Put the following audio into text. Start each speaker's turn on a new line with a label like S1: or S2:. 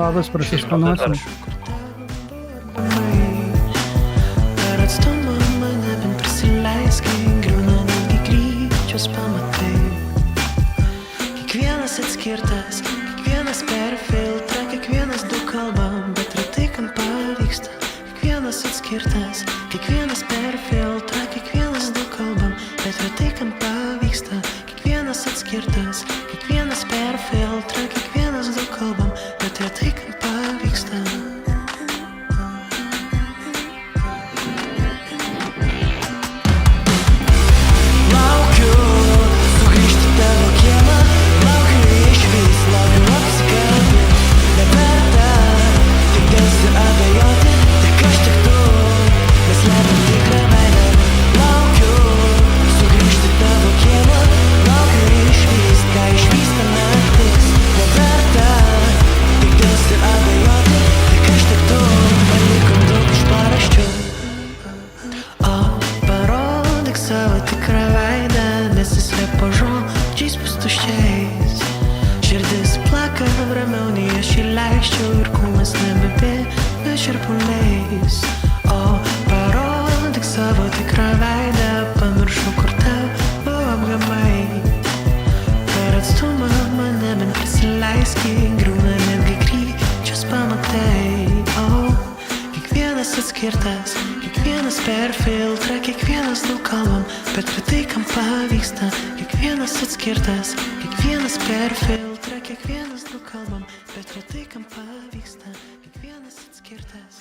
S1: Labas, prasiskanuosim.
S2: Per atstumą mane bent prisileisk, griūna netgi krypčios pamatai. Kiekvienas atskirtas, kiekvienas per filtrą, kiekvienas daug kalbam, bet retai kam pavyksta. Kiekvienas atskirtas, kiekvienas per filtrą, kiekvienas daug kalbam, bet retai kam pavyksta. Kiekvienas atskirtas, kiekvienas per filtrą, kiekvienas daug kalbam, bet retai kam pavyksta. Laukiu sugrįžti tavo kiemą, laukiu išvis, laukiu apsikabint. Neverta tik delsti abejoti, tik aš tik tu, mes slepiam tikrą veidą. Laukiu sugrįžti tavo kiemą, laukiu išvis, ką išvysta naktis. Neverta tik delsti abejoti, tik aš tik tu, palikom daug iš paraščių. O parodyk savo tikrą veidą, nesislėp po žodžiais pustuščiais. Širdis plaka ramiau nei aš įleisčiau ir kūnas nebebėga šiurpuliais. O parodyk savo tikrą veidą, pamiršau, kur tavo apgamai. Per atstumą mane bent prisileisk, griūna netgi krypčios pamatai. O kiekvienas atskirtas, kiekvienas per filtrą, kiekvienas daug kalbam, bet retai kam pavyksta. Kiekvienas atskirtas, kiekvienas per filtrą, kiekvienas daug kalbam, bet retai kam pavyksta. Kiekvienas atskirtas.